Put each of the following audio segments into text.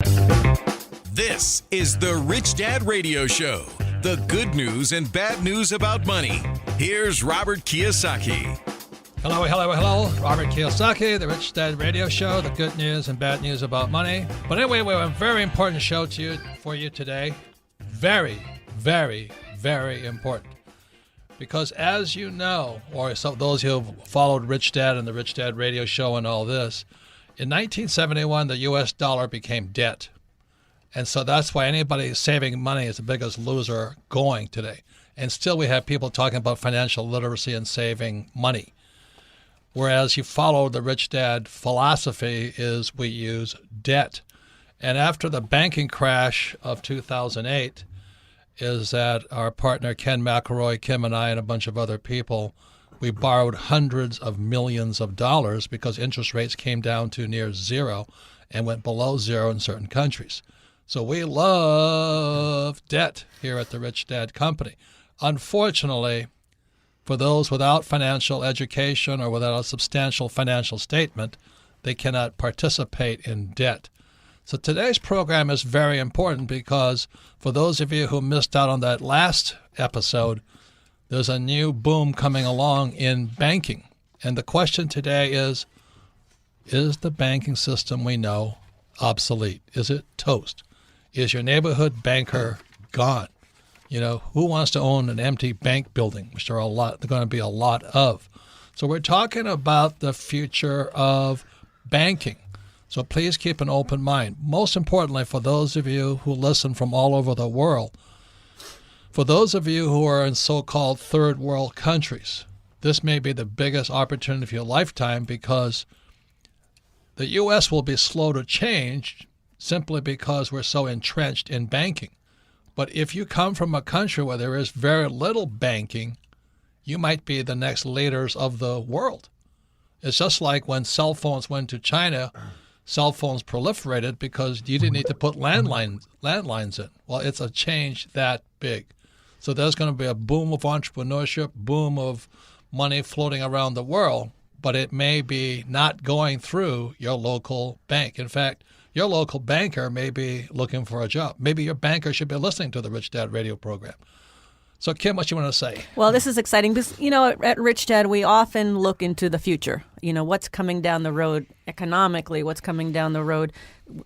This is the Rich Dad Radio Show. The good news and bad news about money. Here's Robert Kiyosaki. Hello. Robert Kiyosaki, the Rich Dad Radio Show, the good news and bad news about money. But anyway, we have a very important show for you today. Very, very, very important. Because as you know, or some those who have followed Rich Dad and the Rich Dad Radio Show and all this, in 1971, the U.S. dollar became debt. And so that's why anybody saving money is the biggest loser going today. And still we have people talking about financial literacy and saving money. Whereas you follow the Rich Dad philosophy is we use debt. And after the banking crash of 2008 is that our partner Ken McElroy, Kim and I and a bunch of other people, we borrowed hundreds of millions of dollars because interest rates came down to near zero and went below zero in certain countries. So we love debt here at the Rich Dad Company. Unfortunately, for those without financial education or without a substantial financial statement, they cannot participate in debt. So today's program is very important because for those of you who missed out on that last episode, there's a new boom coming along in banking. And the question today is the banking system we know obsolete? Is it toast? Is your neighborhood banker gone? You know, who wants to own an empty bank building, which there are going to be a lot of. So we're talking about the future of banking. So please keep an open mind. Most importantly, for those of you who listen from all over the world, for those of you who are in so-called third world countries, this may be the biggest opportunity of your lifetime because the U.S. will be slow to change simply because we're so entrenched in banking. But if you come from a country where there is very little banking, you might be the next leaders of the world. It's just like when cell phones went to China, cell phones proliferated because you didn't need to put landlines in. Well, it's a change that big. So there's going to be a boom of entrepreneurship, boom of money floating around the world, but it may be not going through your local bank. In fact, your local banker may be looking for a job. Maybe your banker should be listening to the Rich Dad radio program. So, Kim, what you want to say? Well, this is exciting because, you know, at Rich Dad, we often look into the future. You know, what's coming down the road economically, what's coming down the road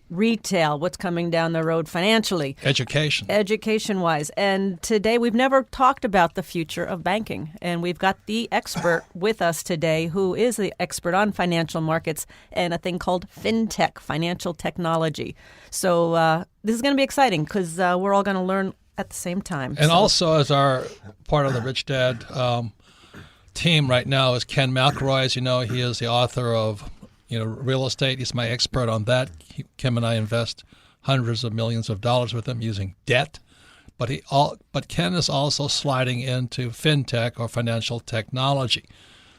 retail, what's coming down the road financially. Education-wise. And today, we've never talked about the future of banking. And we've got the expert with us today who is the expert on financial markets and a thing called fintech, financial technology. So this is going to be exciting because we're all going to learn at the same time. And also, as our part of the Rich Dad team right now is Ken McElroy. As you know, he is the author of real estate. He's my expert on that. Kim and I invest hundreds of millions of dollars with him using debt. But Ken is also sliding into fintech or financial technology.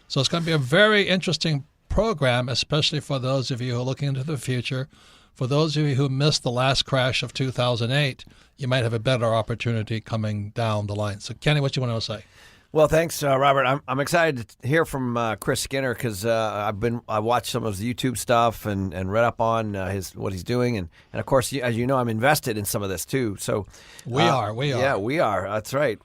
So it's going to be a very interesting program, especially for those of you who are looking into the future. For those of you who missed the last crash of 2008, you might have a better opportunity coming down the line. So, Kenny, what do you want to say? Well, thanks, Robert. I'm excited to hear from Chris Skinner because I watched some of his YouTube stuff and read up on what he's doing, and of course, as you know, I'm invested in some of this too. So we are. Yeah, we are. That's right.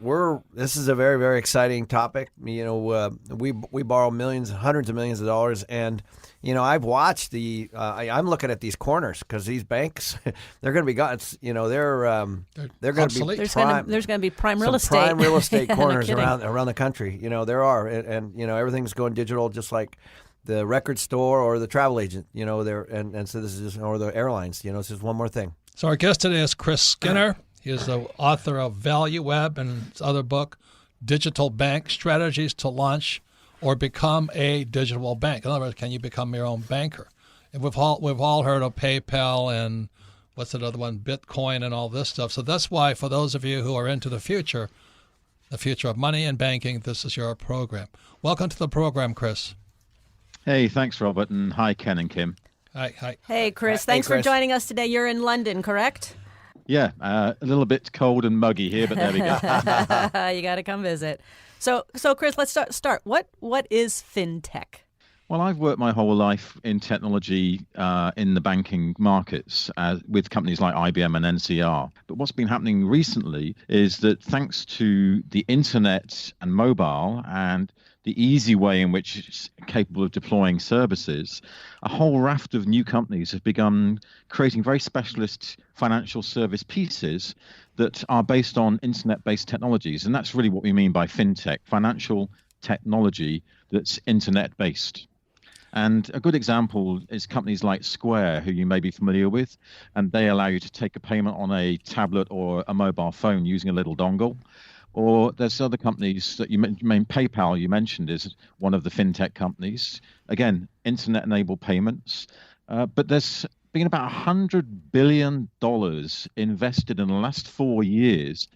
This is a very, very exciting topic. You know, we borrow millions, hundreds of millions of dollars, and I've watched I'm looking at these corners because these banks, they're going to be gone. They're going to be there's going to be prime real estate, prime real estate corners around the country. There are, and everything's going digital, just like the record store or the travel agent. And so this is just, or the airlines. It's just one more thing. So our guest today is Chris Skinner. He is the author of Value Web and his other book, Digital Bank: Strategies to Launch or Become a Digital Bank. In other words, can you become your own banker? And we've all heard of PayPal and what's that other one, Bitcoin and all this stuff. So that's why for those of you who are into the future of money and banking, this is your program. Welcome to the program, Chris. Hey, thanks, Robert, and hi, Ken and Kim. Hi. Hey, Chris. Thanks for joining us today. You're in London, correct? Yeah, a little bit cold and muggy here, but there we go. You got to come visit. So Chris, let's start. What is fintech? Well, I've worked my whole life in technology in the banking markets with companies like IBM and NCR. But what's been happening recently is that thanks to the internet and mobile and the easy way in which it's capable of deploying services, a whole raft of new companies have begun creating very specialist financial service pieces that are based on internet-based technologies. And that's really what we mean by fintech, financial technology that's internet-based. And a good example is companies like Square, who you may be familiar with, and they allow you to take a payment on a tablet or a mobile phone using a little dongle. Or there's other companies that you mentioned, PayPal you mentioned is one of the fintech companies. Again, internet-enabled payments. But there's been about $100 billion invested in the last 4 years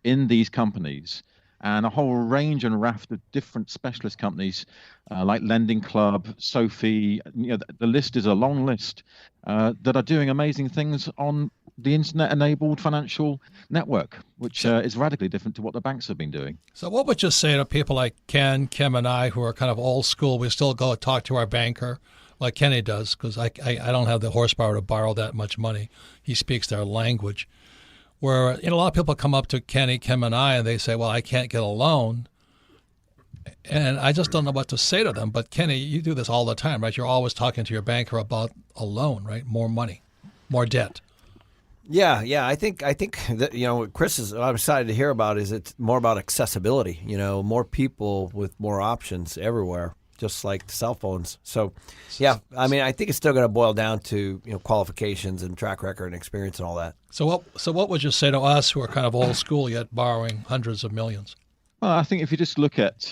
in these companies, and a whole range and raft of different specialist companies like Lending Club, Sophie. The list is a long list that are doing amazing things on the internet-enabled financial network, which is radically different to what the banks have been doing. So what would you say to people like Ken, Kim, and I who are kind of old school? We still go talk to our banker like Kenny does, because I don't have the horsepower to borrow that much money. He speaks their language. Where a lot of people come up to Kenny, Kim, and I, and they say, well, I can't get a loan. And I just don't know what to say to them. But Kenny, you do this all the time, right? You're always talking to your banker about a loan, right? More money, more debt. Yeah. I think that what Chris is. I'm excited to hear about is it's more about accessibility. More people with more options everywhere, just like cell phones. So, yeah, I mean, I think it's still going to boil down to qualifications and track record and experience and all that. So what would you say to us who are kind of old school yet borrowing hundreds of millions? Well, I think if you just look at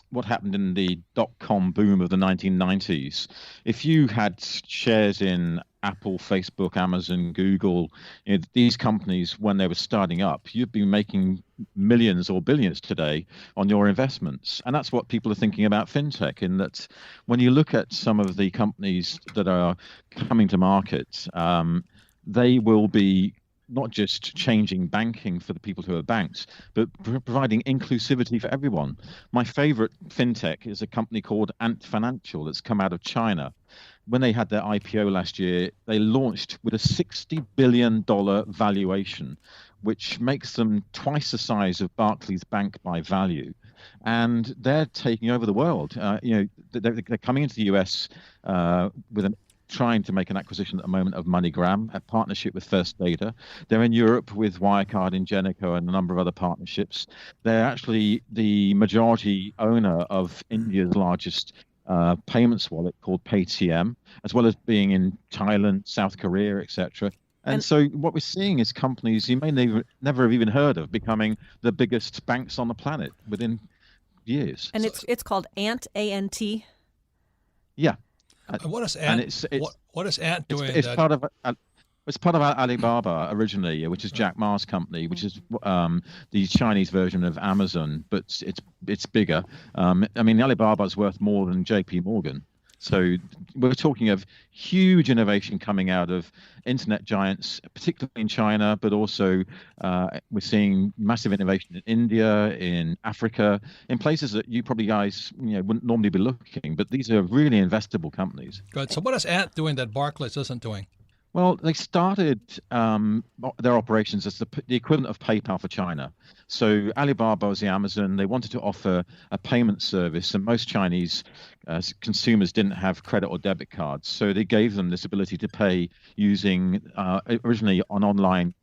what happened in the dot-com boom of the 1990s, if you had shares in Apple, Facebook, Amazon, Google, these companies, when they were starting up, you'd be making millions or billions today on your investments. And that's what people are thinking about fintech, in that when you look at some of the companies that are coming to market, they will be not just changing banking for the people who are banks, but providing inclusivity for everyone. My favorite fintech is a company called Ant Financial that's come out of China. When they had their IPO last year, they launched with a $60 billion valuation, which makes them twice the size of Barclays Bank by value. And they're taking over the world. They're coming into the US trying to make an acquisition at the moment of MoneyGram, a partnership with First Data. They're in Europe with Wirecard, Ingenico, and a number of other partnerships. They're actually the majority owner of India's largest payments wallet called Paytm, as well as being in Thailand, South Korea, etc. And so what we're seeing is companies you may never have even heard of becoming the biggest banks on the planet within years. And it's called Ant, A-N-T? Yeah. What is Ant? What is Ant doing? It's part of Alibaba originally, which is Jack Ma's company, which is the Chinese version of Amazon, but it's bigger. I mean, Alibaba's worth more than J.P. Morgan. So we're talking of huge innovation coming out of internet giants, particularly in China, but also we're seeing massive innovation in India, in Africa, in places that you probably guys wouldn't normally be looking. But these are really investable companies. Good. So what is Ant doing that Barclays isn't doing? Well, they started their operations as the equivalent of PayPal for China. So Alibaba was the Amazon. They wanted to offer a payment service, and most Chinese consumers didn't have credit or debit cards. So they gave them this ability to pay using originally an online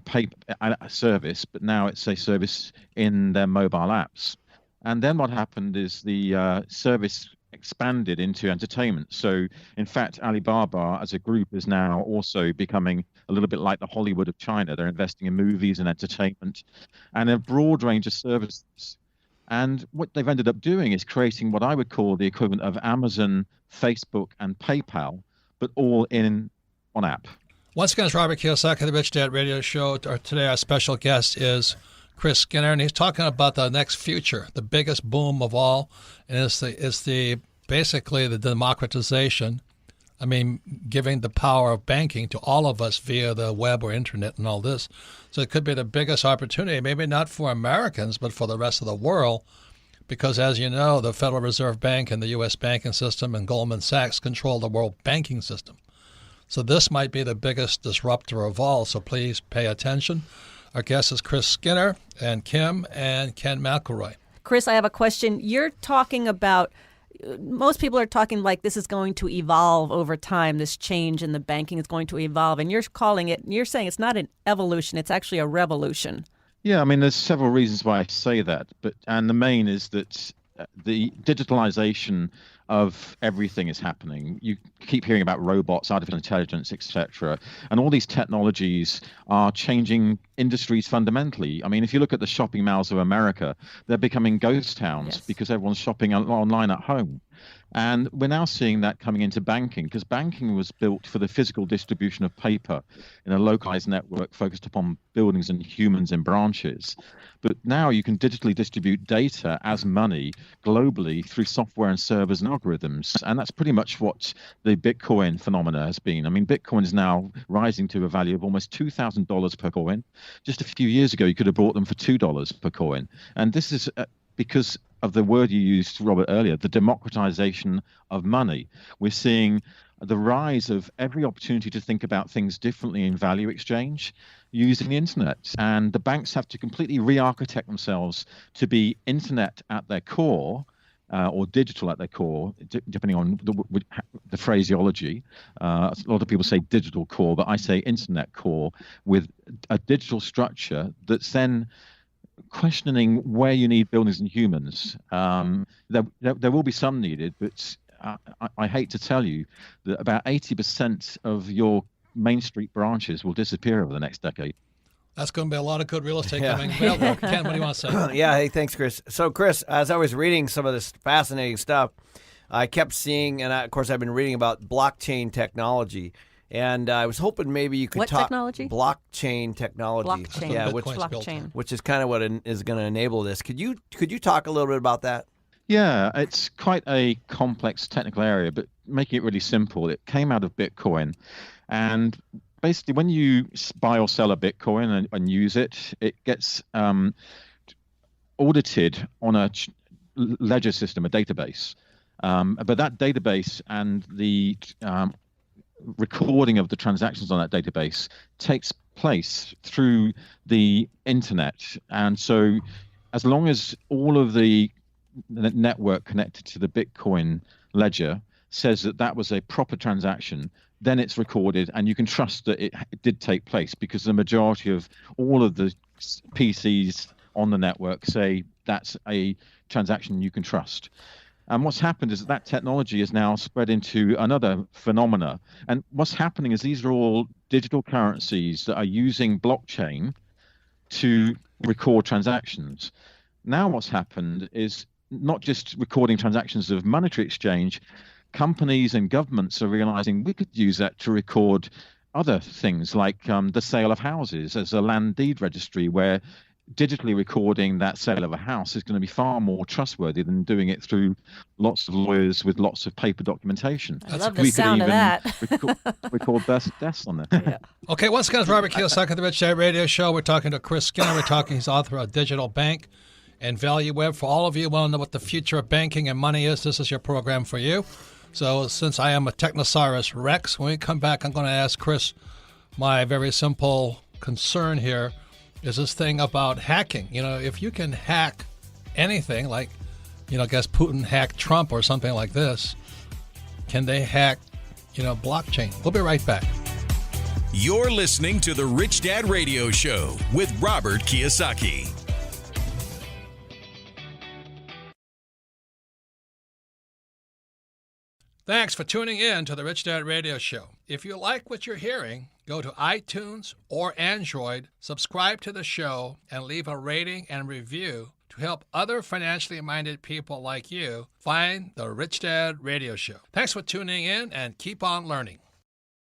pay service, but now it's a service in their mobile apps. And then what happened is the service expanded into entertainment. So in fact, Alibaba as a group is now also becoming a little bit like the Hollywood of China. They're investing in movies and entertainment and a broad range of services. And what they've ended up doing is creating what I would call the equivalent of Amazon, Facebook, and PayPal, but all in one app. Once again, it's Robert Kiyosaki, the Rich Dad Radio Show. Today, our special guest is Chris Skinner, and he's talking about the next future, the biggest boom of all, and it's basically the democratization. I mean, giving the power of banking to all of us via the web or internet and all this. So it could be the biggest opportunity, maybe not for Americans, but for the rest of the world. because, as you know, the Federal Reserve Bank and the U.S. banking system and Goldman Sachs control the world banking system. So this might be the biggest disruptor of all, so please pay attention. Our guest is Chris Skinner and Kim and Ken McElroy. Chris, I have a question. You're talking about, most people are talking like this is going to evolve over time. This change in the banking is going to evolve. And you're saying it's not an evolution, it's actually a revolution. Yeah, I mean, there's several reasons why I say that, and the main is that the digitalization of everything is happening. You keep hearing about robots, artificial intelligence, etc., and all these technologies are changing industries fundamentally. I mean, if you look at the shopping malls of America, they're becoming ghost towns because everyone's shopping online at home. And we're now seeing that coming into banking, because banking was built for the physical distribution of paper in a localized network focused upon buildings and humans in branches. But now you can digitally distribute data as money globally through software and servers and algorithms. And that's pretty much what the Bitcoin phenomena has been. I mean, Bitcoin is now rising to a value of almost $2,000 per coin. Just a few years ago, you could have bought them for $2 per coin. And this is because of the word you used, Robert, earlier, the democratization of money. We're seeing the rise of every opportunity to think about things differently in value exchange using the internet. And the banks have to completely re-architect themselves to be internet at their core, or digital at their core, depending on the phraseology. A lot of people say digital core, but I say internet core, with a digital structure that's then questioning where you need buildings and humans. There will be some needed, but I hate to tell you that about 80% of your Main Street branches will disappear over the next decade. That's going to be a lot of good real estate coming available. Ken, what do you want to say? Yeah, hey, thanks, Chris. So, Chris, as I was reading some of this fascinating stuff, I kept seeing, and of course I've been reading about blockchain technology. And I was hoping maybe you could What talk technology? Blockchain technology. Blockchain. Yeah, Blockchain. which is kind of what is going to enable this. Could you talk a little bit about that? Yeah, it's quite a complex technical area, but making it really simple, it came out of Bitcoin. And basically, when you buy or sell a Bitcoin and use it, it gets audited on a ledger system, a database. But that database and the recording of the transactions on that database takes place through the internet. And so as long as all of the network connected to the Bitcoin ledger says that that was a proper transaction, then it's recorded and you can trust that it did take place, because the majority of all of the PCs on the network say that's a transaction you can trust. And what's happened is that technology is now spread into another phenomena. And what's happening is these are all digital currencies that are using blockchain to record transactions. Now what's happened is not just recording transactions of monetary exchange, companies and governments are realizing we could use that to record other things, like the sale of houses as a land deed registry, where digitally recording that sale of a house is going to be far more trustworthy than doing it through lots of lawyers with lots of paper documentation. I love the sound of that. record deaths on it. Yeah. Okay, once again, it's Robert Kiyosaki, the Rich Dad Radio Show. We're talking to Chris Skinner. He's author of Digital Bank and Value Web. For all of you who want to know what the future of banking and money is, this is your program for you. So since I am a Technosaurus Rex, when we come back, I'm going to ask Chris my very simple concern here. Is this thing about hacking. If you can hack anything, like, I guess Putin hacked Trump or something like this, can they hack, blockchain? We'll be right back. You're listening to The Rich Dad Radio Show with Robert Kiyosaki. Thanks for tuning in to The Rich Dad Radio Show. If you like what you're hearing, go to iTunes or Android, subscribe to the show, and leave a rating and review to help other financially minded people like you find The Rich Dad Radio Show. Thanks for tuning in, and keep on learning.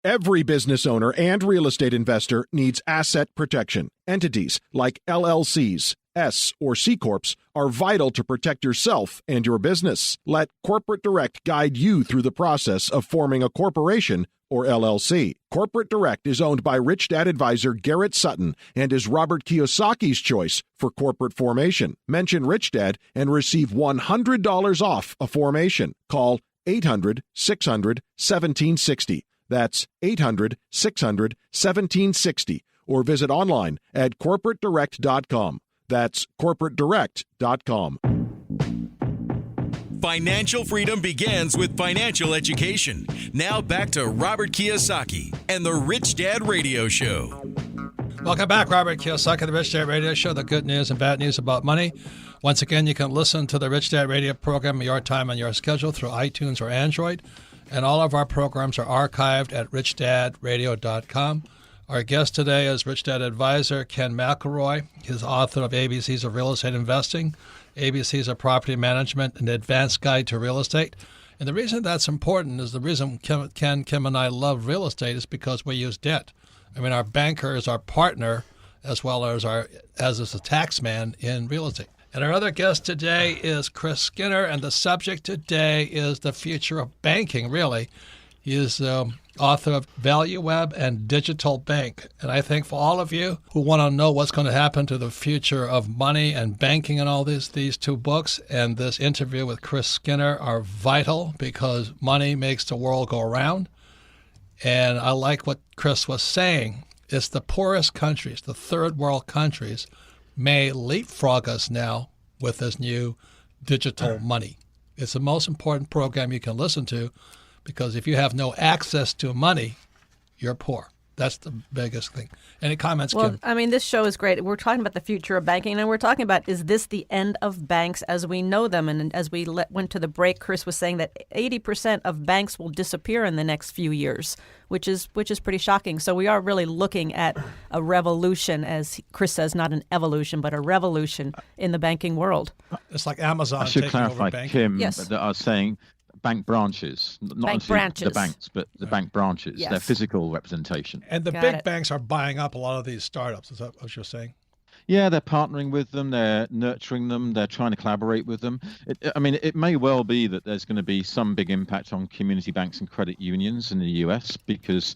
Every business owner and real estate investor needs asset protection. Entities like LLCs, S, or C Corps are vital to protect yourself and your business. Let Corporate Direct guide you through the process of forming a corporation or LLC. Corporate Direct is owned by Rich Dad advisor Garrett Sutton and is Robert Kiyosaki's choice for corporate formation. Mention Rich Dad and receive $100 off a formation. Call 800-600-1760. That's 800-600-1760. Or visit online at corporatedirect.com. That's corporatedirect.com. Financial freedom begins with financial education. Now back to Robert Kiyosaki and the Rich Dad Radio Show. Welcome back, Robert Kiyosaki, the Rich Dad Radio Show, the good news and bad news about money. Once again, you can listen to the Rich Dad Radio program at your time and your schedule through iTunes or Android. And all of our programs are archived at richdadradio.com. Our guest today is Rich Dad advisor Ken McElroy. He's author of ABCs of Real Estate Investing, ABCs of Property Management, an advanced guide to real estate. And the reason that's important is the reason Kim and I love real estate is because we use debt. I mean, our banker is our partner as well as is a tax man in real estate. And our other guest today is Chris Skinner, and the subject today is the future of banking, really. He is author of Value Web and Digital Bank. And I think for all of you who want to know what's going to happen to the future of money and banking and all these two books and this interview with Chris Skinner are vital because money makes the world go around. And I like what Chris was saying. It's the poorest countries, the third world countries, may leapfrog us now with this new digital money. It's the most important program you can listen to because if you have no access to money, you're poor. That's the biggest thing. Any comments, Well, Kim? I mean, this show is great. We're talking about the future of banking, and we're talking about, is this the end of banks as we know them? And as we went to the break, Chris was saying that 80% of banks will disappear in the next few years, which is pretty shocking. So we are really looking at a revolution, as Chris says, not an evolution, but a revolution in the banking world. It's like Amazon I should taking over clarify, banking. Kim, Yes. that I was saying bank branches, not Bank necessarily branches. the banks, but the bank branches, Yes. their physical representation. And the Got big it. banks are buying up a lot of these startups. Is that what you're saying? Yeah, they're partnering with them, they're nurturing them, they're trying to collaborate with them. It may well be that there's going to be some big impact on community banks and credit unions in the US, because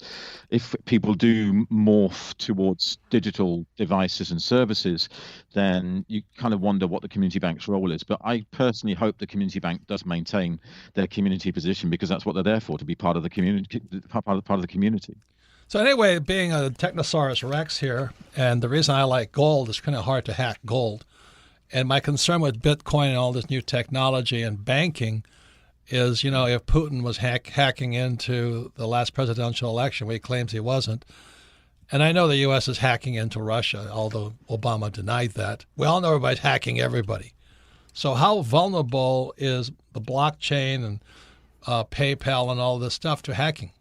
if people do morph towards digital devices and services, then you kind of wonder what the community bank's role is. But I personally hope the community bank does maintain their community position, because that's what they're there for, to be part of the community, part of the community. So anyway, being a Technosaurus Rex here, and the reason I like gold is kind of hard to hack gold. And my concern with Bitcoin and all this new technology and banking is, if Putin was hacking into the last presidential election, where he claims he wasn't, and I know the U.S. is hacking into Russia, although Obama denied that. We all know everybody's hacking everybody. So how vulnerable is the blockchain and PayPal and all this stuff to hacking?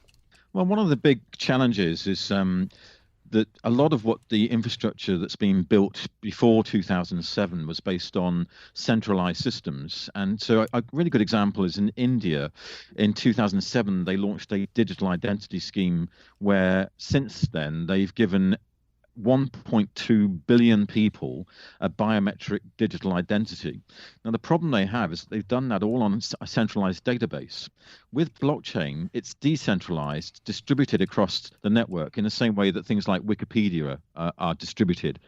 Well, one of the big challenges is that a lot of what the infrastructure that's been built before 2007 was based on centralized systems. And so a really good example is in India. In 2007, they launched a digital identity scheme where since then they've given 1.2 billion people a biometric digital identity. Now, the problem they have is they've done that all on a centralized database. With blockchain, it's decentralized, distributed across the network in the same way that things like Wikipedia are distributed.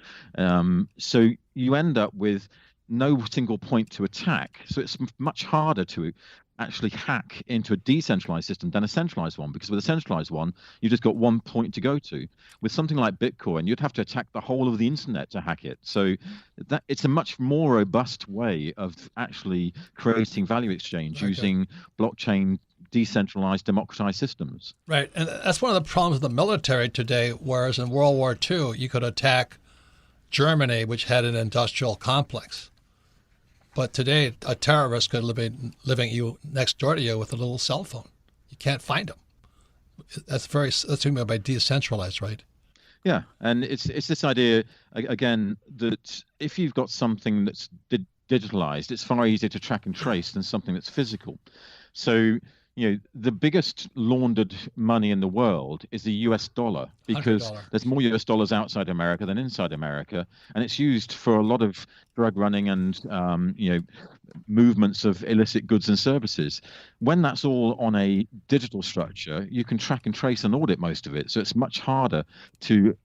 So you end up with no single point to attack. So it's much harder to actually hack into a decentralized system than a centralized one, because with a centralized one, you just got one point to go to. With something like Bitcoin, you'd have to attack the whole of the internet to hack it. So that it's a much more robust way of actually creating value exchange using blockchain, decentralized, democratized systems. Right. And that's one of the problems of the military today, whereas in World War II, you could attack Germany, which had an industrial complex. But today, a terrorist could living next door to you with a little cell phone. You can't find them. That's what you mean by decentralized, right? Yeah, and it's this idea again that if you've got something that's digitalized, it's far easier to track and trace than something that's physical. So the biggest laundered money in the world is the US dollar, because $100. there's more US dollars outside America than inside America, and it's used for a lot of drug running and movements of illicit goods and services. When that's all on a digital structure, you can track and trace and audit most of it. So it's much harder to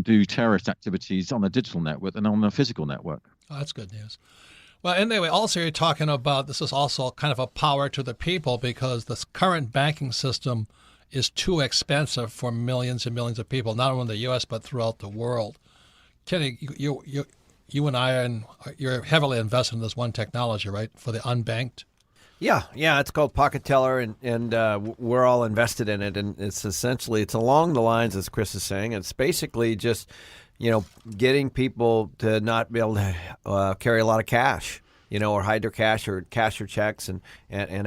do terrorist activities on a digital network than on a physical network. Oh, that's good news. Well, anyway, also you're talking about this is also kind of a power to the people, because this current banking system is too expensive for millions and millions of people, not only in the U.S. but throughout the world. Kenny, you and I, you're heavily invested in this one technology, right, for the unbanked? Yeah, it's called Pocket Teller, and we're all invested in it. And it's along the lines, as Chris is saying. It's basically just getting people to not be able to carry a lot of cash, or hide their cash or cash their checks, and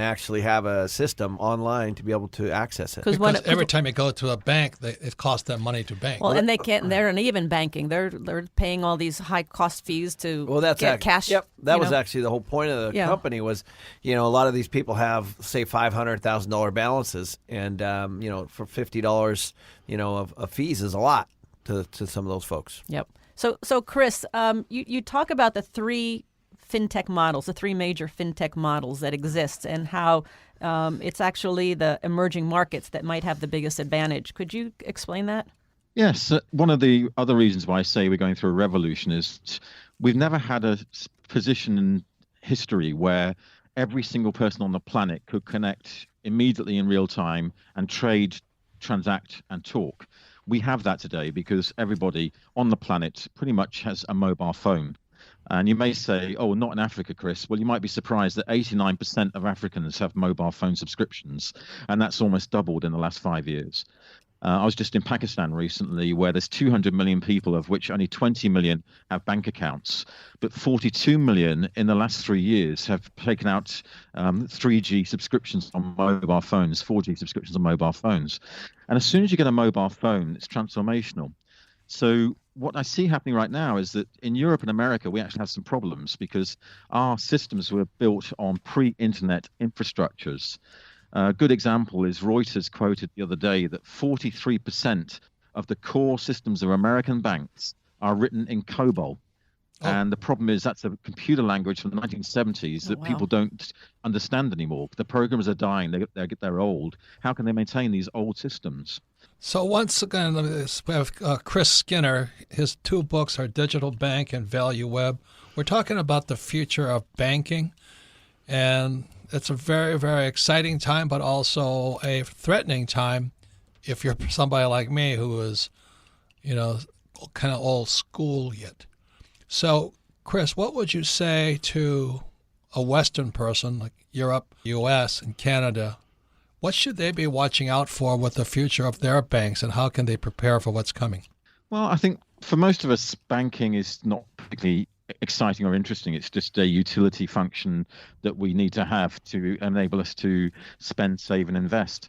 actually have a system online to be able to access it. Because every time you go to a bank, it costs them money to bank. Well, and they can't. They're not even banking. They're paying all these high cost fees to get cash. Yep, that was actually the whole point of the company. Was a lot of these people have, say, $500,000 balances, and for $50 of fees is a lot to some of those folks. Yep. So Chris, you talk about the three fintech models, the three major fintech models that exist, and how it's actually the emerging markets that might have the biggest advantage. Could you explain that? Yes. One of the other reasons why I say we're going through a revolution is we've never had a position in history where every single person on the planet could connect immediately in real time and trade, transact, and talk. We have that today because everybody on the planet pretty much has a mobile phone. And you may say, oh, not in Africa, Chris. Well, you might be surprised that 89% of Africans have mobile phone subscriptions, and that's almost doubled in the last 5 years. I was just in Pakistan recently, where there's 200 million people, of which only 20 million have bank accounts. But 42 million in the last 3 years have taken out 3G subscriptions on mobile phones, 4G subscriptions on mobile phones. And as soon as you get a mobile phone, it's transformational. So what I see happening right now is that in Europe and America, we actually have some problems because our systems were built on pre-internet infrastructures. A good example is Reuters quoted the other day that 43% of the core systems of American banks are written in COBOL. Oh. And the problem is that's a computer language from the 1970s that people don't understand anymore. The programs are dying. They're old. How can they maintain these old systems? So once again, we have Chris Skinner. His two books are Digital Bank and Value Web. We're talking about the future of banking. And it's a very, very exciting time, but also a threatening time if you're somebody like me who is, kind of old school yet. So, Chris, what would you say to a Western person like Europe, U.S., and Canada? What should they be watching out for with the future of their banks, and how can they prepare for what's coming? Well, I think for most of us, banking is not particularly exciting or interesting. It's just a utility function that we need to have to enable us to spend, save, and invest.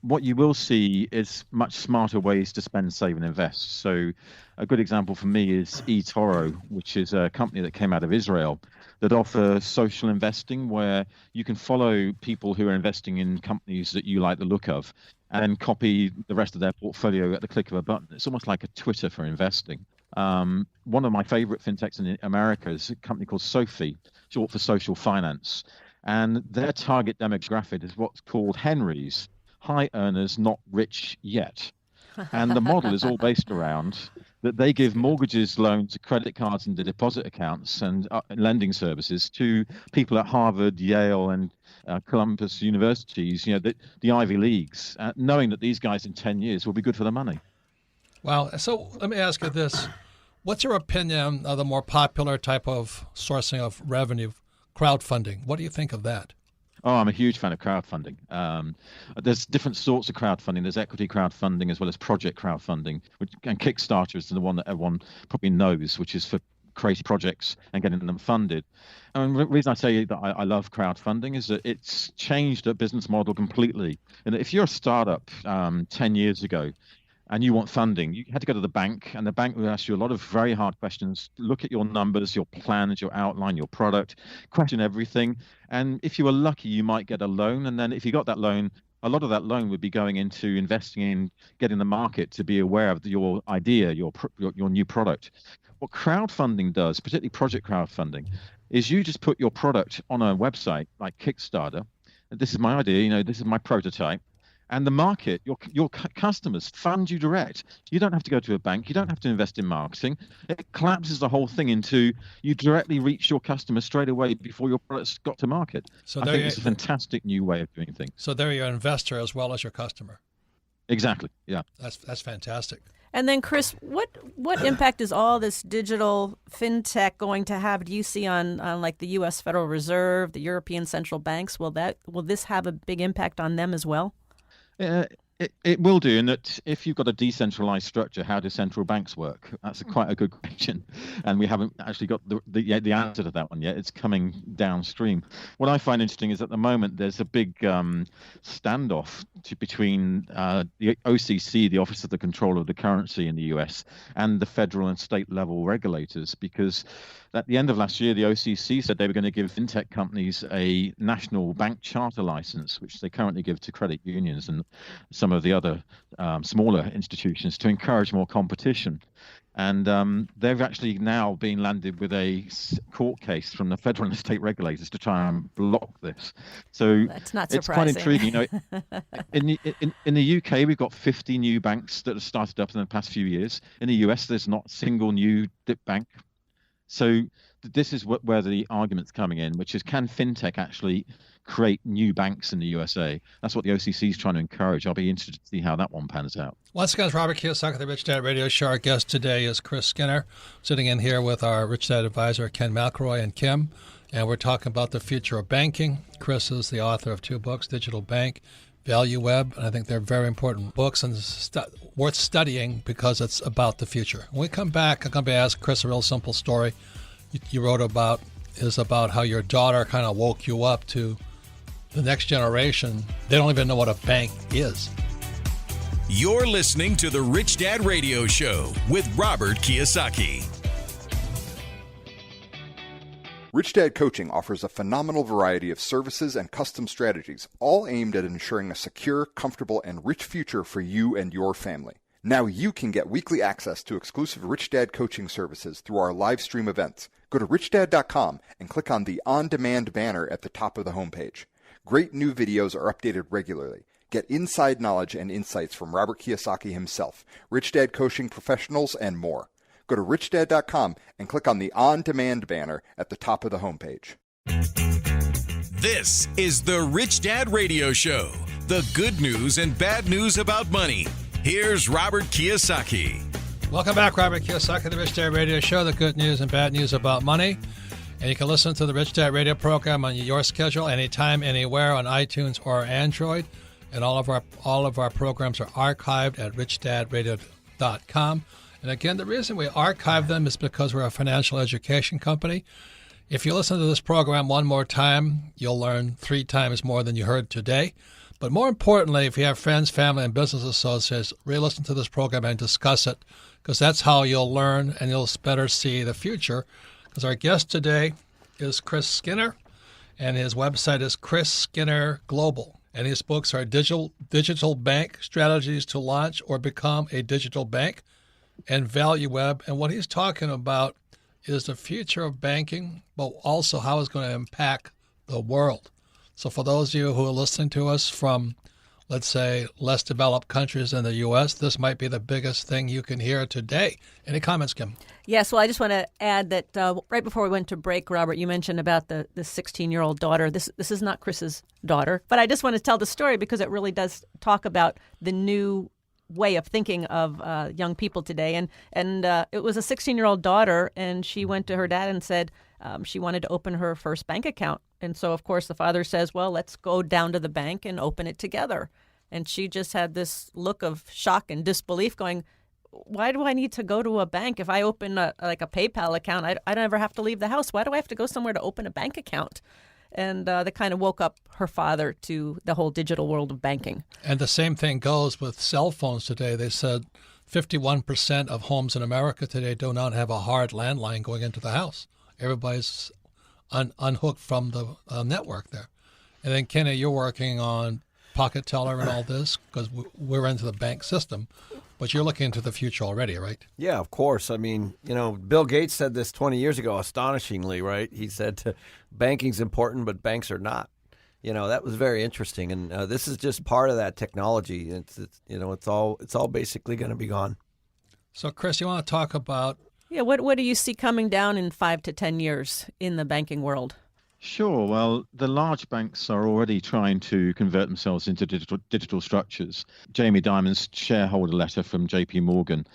What you will see is much smarter ways to spend, save, and invest. So a good example for me is eToro, which is a company that came out of Israel that offer social investing, where you can follow people who are investing in companies that you like the look of and copy the rest of their portfolio at the click of a button. It's almost like a Twitter for investing. One of my favorite fintechs in America is a company called Sophie, short for social finance. And their target demographic is what's called Henrys, high earners, not rich yet. And the model is all based around that they give mortgages, loans, credit cards, and the deposit accounts and lending services to people at Harvard, Yale, and Columbus universities, the Ivy Leagues, knowing that these guys in 10 years will be good for the money. Wow. So let me ask you this. What's your opinion of the more popular type of sourcing of revenue, crowdfunding? What do you think of that? Oh, I'm a huge fan of crowdfunding. There's different sorts of crowdfunding. There's equity crowdfunding as well as project crowdfunding, and Kickstarter is the one that everyone probably knows, which is for creating projects and getting them funded. And the reason I say that I love crowdfunding is that it's changed the business model completely. And if you're a startup 10 years ago, and you want funding, you had to go to the bank, and the bank would ask you a lot of very hard questions, look at your numbers, your plans, your outline, your product, question everything. And if you were lucky, you might get a loan. And then if you got that loan, a lot of that loan would be going into investing in getting the market to be aware of your idea, your new product. What crowdfunding does, particularly project crowdfunding, is you just put your product on a website like Kickstarter. This is my idea, this is my prototype. And the market, your customers fund you direct. You don't have to go to a bank. You don't have to invest in marketing. It collapses the whole thing into you directly reach your customers straight away before your product's got to market. I think it's a fantastic new way of doing things. So they're your investor as well as your customer. Exactly. Yeah. That's fantastic. And then, Chris, what impact is all this digital fintech going to have? Do you see on like the U.S. Federal Reserve, the European central banks? Will this have a big impact on them as well? It will do, in that if you've got a decentralized structure, how do central banks work? That's quite a good question, and we haven't actually got the answer to that one yet. It's coming downstream. What I find interesting is at the moment there's a big standoff between the OCC, the Office of the Controller of the Currency in the US, and the federal and state level regulators, because at the end of last year, the OCC said they were going to give fintech companies a national bank charter license, which they currently give to credit unions and some of the other smaller institutions, to encourage more competition. And they've actually now been landed with a court case from the federal and state regulators to try and block this. So that's not it's surprising. quite intriguing. In the UK, we've got 50 new banks that have started up in the past few years. In the US, there's not a single new dip bank. So this is where the argument's coming in, which is, can fintech actually create new banks in the USA? That's what the OCC is trying to encourage. I'll be interested to see how that one pans out. Once again, it's Robert Kiyosaki, the Rich Dad Radio Show. Our guest today is Chris Skinner, sitting in here with our Rich Dad advisor, Ken McElroy and Kim, and we're talking about the future of banking. Chris is the author of 2 books, Digital Bank, Value Web, and I think they're very important books and worth studying because it's about the future. When we come back, I'm going to ask Chris a real simple story you wrote about, is about how your daughter kind of woke you up to the next generation. They don't even know what a bank is. You're listening to the Rich Dad Radio Show with Robert Kiyosaki. Rich Dad Coaching offers a phenomenal variety of services and custom strategies, all aimed at ensuring a secure, comfortable, and rich future for you and your family. Now you can get weekly access to exclusive Rich Dad coaching services through our live stream events. Go to richdad.com and click on the on-demand banner at the top of the homepage. Great new videos are updated regularly. Get inside knowledge and insights from Robert Kiyosaki himself, Rich Dad coaching professionals, and more. Go to richdad.com and click on the on-demand banner at the top of the homepage. This is the Rich Dad Radio Show, the good news and bad news about money. Here's Robert Kiyosaki. Welcome back, Robert Kiyosaki, the Rich Dad Radio Show, the good news and bad news about money. And you can listen to the Rich Dad Radio program on your schedule, anytime, anywhere, on iTunes or Android. And all of our programs are archived at richdadradio.com. And again, the reason we archive them is because we're a financial education company. If you listen to this program one more time, you'll learn 3 times more than you heard today. But more importantly, if you have friends, family, and business associates, re-listen to this program and discuss it, because that's how you'll learn and you'll better see the future. Because our guest today is Chris Skinner, and his website is Chris Skinner Global. And his books are Digital Bank, Strategies to Launch or Become a Digital Bank, and Value Web. And what he's talking about is the future of banking, but also how it's going to impact the world. So for those of you who are listening to us from, let's say, less developed countries in the U.S., this might be the biggest thing you can hear today. Any comments, Kim? Yes, well, I just want to add that right before we went to break, Robert, you mentioned about the 16-year-old daughter. This is not Chris's daughter, but I just want to tell the story because it really does talk about the new way of thinking of young people today. And it was a 16-year-old daughter, and she went to her dad and said she wanted to open her first bank account. And so, of course, the father says, well, let's go down to the bank and open it together. And she just had this look of shock and disbelief going, why do I need to go to a bank? If I open a PayPal account, I don't ever have to leave the house. Why do I have to go somewhere to open a bank account? And that kind of woke up her father to the whole digital world of banking. And the same thing goes with cell phones today. They said 51% of homes in America today do not have a hard landline going into the house. Everybody's unhooked from the network there. And then, Kenny, you're working on Pocket Teller and all this because we're into the bank system, but you're looking into the future already, right? Yeah, of course. I mean, Bill Gates said this 20 years ago, astonishingly, right? He said banking's important, but banks are not. That was very interesting, and this is just part of that technology. It's all basically going to be gone. So, Chris, you want to talk about? Yeah, what do you see coming down in 5 to 10 years in the banking world? Sure. Well, the large banks are already trying to convert themselves into digital structures. Jamie Dimon's shareholder letter from JP Morgan,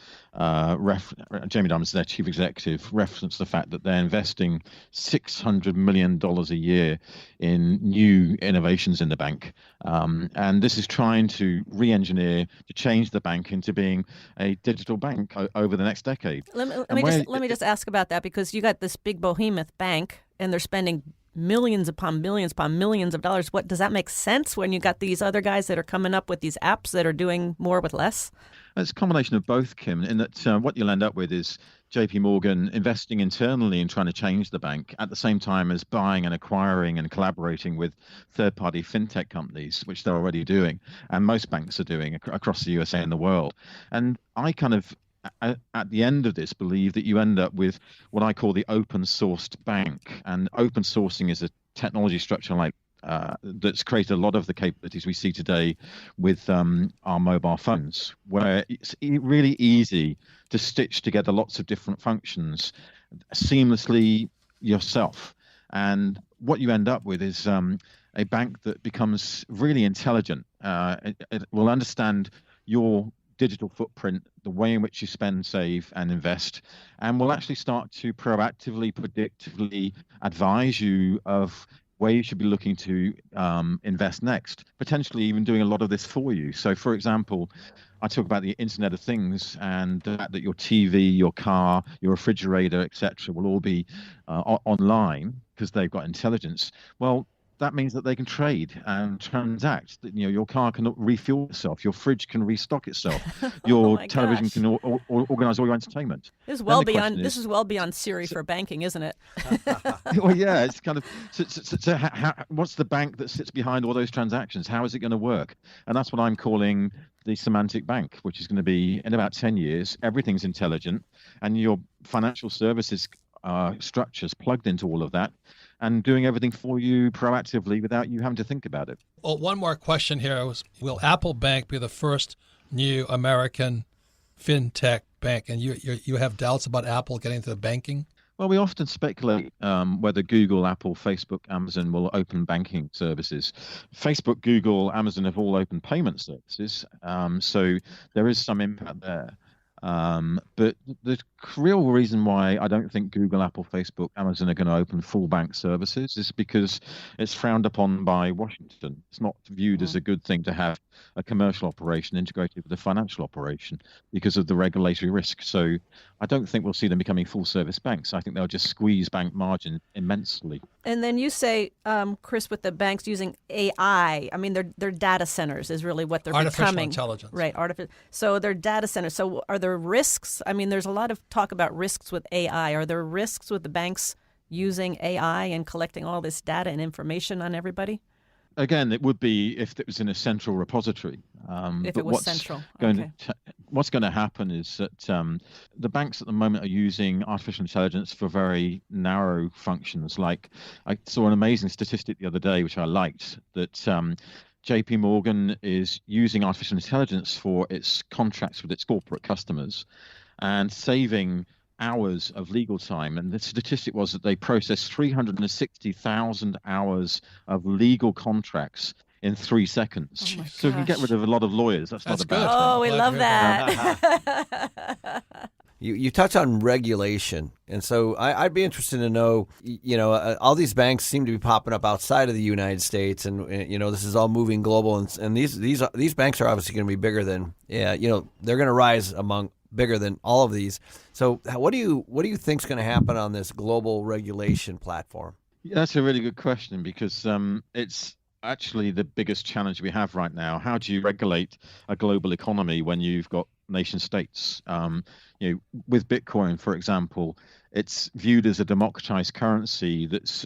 Jamie Dimon's their chief executive, referenced the fact that they're investing $600 million a year in new innovations in the bank. And this is trying to re-engineer, to change the bank into being a digital bank over the next decade. Let me just ask about that, because you got this big behemoth bank and they're spending millions upon millions of dollars. What does that make sense when you got these other guys that are coming up with these apps that are doing more with less? It's a combination of both, Kim, in that what you'll end up with is JP Morgan investing internally in trying to change the bank at the same time as buying and acquiring and collaborating with third-party fintech companies, which they're already doing, and most banks are doing across the USA and the world. And I kind of, at the end of this, believe that you end up with what I call the open sourced bank. And open sourcing is a technology structure like that's created a lot of the capabilities we see today with our mobile phones, where it's really easy to stitch together lots of different functions seamlessly yourself. And what you end up with is a bank that becomes really intelligent. It will understand your digital footprint, the way in which you spend, save, and invest, and will actually start to proactively, predictively advise you of where you should be looking to invest next, potentially even doing a lot of this for you. So, for example, I talk about the Internet of Things and the fact that your TV, your car, your refrigerator, etc., will all be online because they've got intelligence. Well, that means that they can trade and transact. Your car can refuel itself. Your fridge can restock itself. Your television can organize all your entertainment. This is well beyond Siri for banking, isn't it? Well, yeah, it's kind of. So what's the bank that sits behind all those transactions? How is it going to work? And that's what I'm calling the semantic bank, which is going to be in about 10 years. Everything's intelligent, and your financial services structures plugged into all of that, and doing everything for you proactively without you having to think about it. Well, one more question here was, will Apple Bank be the first new American fintech bank? And you have doubts about Apple getting into the banking? Well, we often speculate whether Google, Apple, Facebook, Amazon will open banking services. Facebook, Google, Amazon have all opened payment services, so there is some impact there. But the real reason why I don't think Google, Apple, Facebook, Amazon are going to open full bank services is because it's frowned upon by Washington. It's not viewed as a good thing to have a commercial operation integrated with a financial operation because of the regulatory risk. So I don't think we'll see them becoming full service banks. I think they'll just squeeze bank margin immensely. And then you say, Chris, with the banks using AI, I mean, their data centers is really what they're becoming. Artificial intelligence. Right. So they're data centers. So are there risks? I mean, there's a lot of talk about risks with AI. Are there risks with the banks using AI and collecting all this data and information on everybody? Again, it would be if it was in a central repository. If it was central. What's going to happen is that the banks at the moment are using artificial intelligence for very narrow functions. Like, I saw an amazing statistic the other day, which I liked, that JP Morgan is using artificial intelligence for its contracts with its corporate customers and saving hours of legal time. And the statistic was that they processed 360,000 hours of legal contracts in 3 seconds. So if you get rid of a lot of lawyers, that's not a bad thing. Oh, we love that. You touch on regulation, and so I'd be interested to know, all these banks seem to be popping up outside of the United States, and this is all moving global, and these banks are obviously going to be bigger than, they're going to rise among bigger than all of these. So what do you think is going to happen on this global regulation platform? Yeah, that's a really good question because it's actually the biggest challenge we have right now. How do you regulate a global economy when you've got nation states? With Bitcoin, for example, it's viewed as a democratized currency that's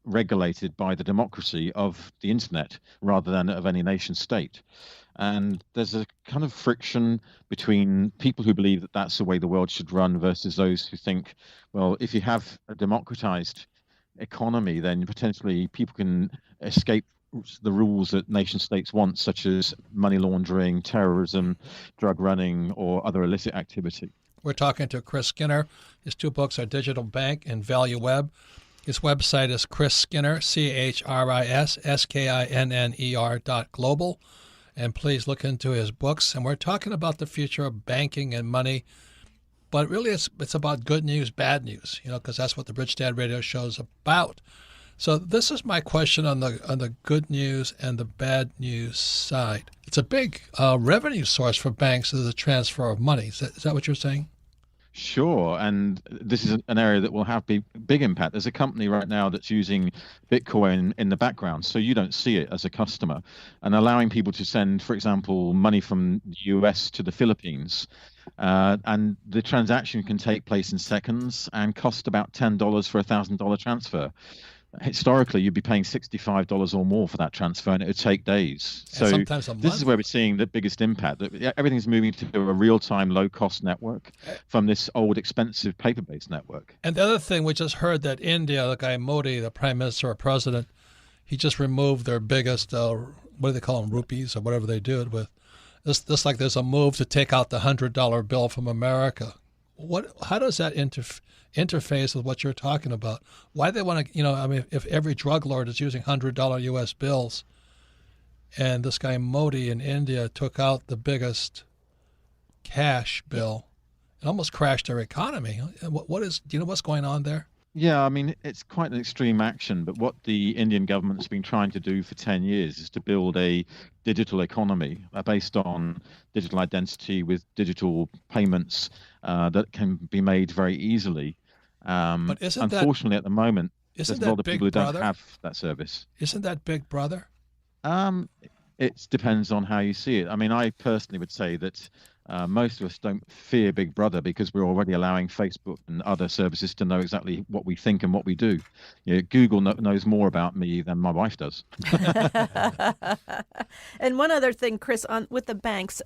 regulated by the democracy of the internet rather than of any nation state. And there's a kind of friction between people who believe that that's the way the world should run versus those who think, well, if you have a democratized economy, then potentially people can escape the rules that nation states want, such as money laundering, terrorism, drug running, or other illicit activity. We're talking to Chris Skinner. His two books are Digital Bank and Value Web. His website is Chris Skinner, ChrisSkinner.global. And please look into his books. And we're talking about the future of banking and money. But really, it's about good news, bad news, because that's what the Rich Dad Radio Show is about. So this is my question on the good news and the bad news side. It's a big revenue source for banks is the transfer of money. Is that what you're saying? Sure, and this is an area that will have big impact. There's a company right now that's using Bitcoin in the background, so you don't see it as a customer, and allowing people to send, for example, money from the US to the Philippines. And the transaction can take place in seconds and cost about $10 for a $1,000 transfer. Historically, you'd be paying $65 or more for that transfer, and it would take days. And so sometimes a month. This is where we're seeing the biggest impact. Everything's moving to a real-time, low-cost network from this old, expensive paper-based network. And the other thing, we just heard that India, the guy Modi, the prime minister or president, he just removed their biggest, what do they call them, rupees or whatever they do it with. This like there's a move to take out the $100 bill from America. How does that interface with what you're talking about? Why they want to, if every drug lord is using $100 U.S. bills, and this guy Modi in India took out the biggest cash bill, it almost crashed their economy. Do you know what's going on there? Yeah, it's quite an extreme action, but what the Indian government's been trying to do for 10 years is to build a digital economy based on digital identity with digital payments that can be made very easily. But unfortunately, at the moment, there's a lot of people who don't have that service. Isn't that Big Brother? It depends on how you see it. I personally would say that most of us don't fear Big Brother because we're already allowing Facebook and other services to know exactly what we think and what we do. Google knows more about me than my wife does. And one other thing, Chris, with the banks,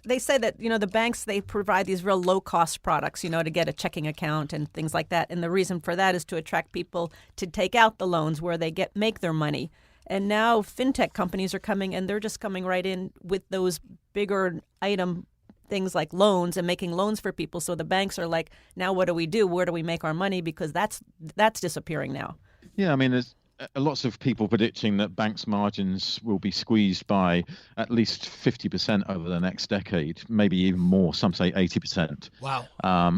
they say that, the banks, they provide these real low-cost products, to get a checking account and things like that. And the reason for that is to attract people to take out the loans where they make their money. And now fintech companies are coming, and they're just coming right in with those bigger item things like loans and making loans for people. So the banks are like, now what do we do? Where do we make our money? Because that's disappearing now. Yeah, there's lots of people predicting that banks' margins will be squeezed by at least 50% over the next decade, maybe even more. Some say 80%. Wow.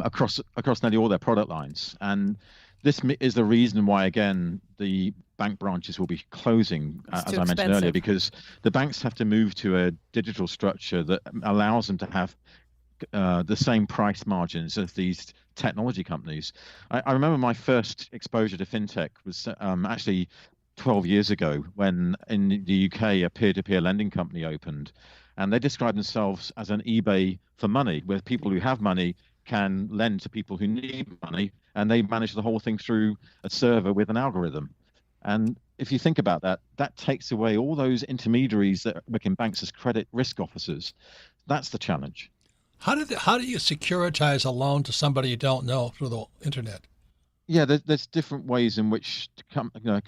Across nearly all their product lines. And this is the reason why, again, the bank branches will be closing, as I mentioned earlier, because the banks have to move to a digital structure that allows them to have the same price margins as these technology companies. I remember my first exposure to fintech was actually 12 years ago when in the UK a peer-to-peer lending company opened, and they described themselves as an eBay for money, where people who have money can lend to people who need money, and they manage the whole thing through a server with an algorithm. And if you think about that, that takes away all those intermediaries that work in banks as credit risk officers. That's the challenge. How do you securitize a loan to somebody you don't know through the internet? Yeah, there's different ways in which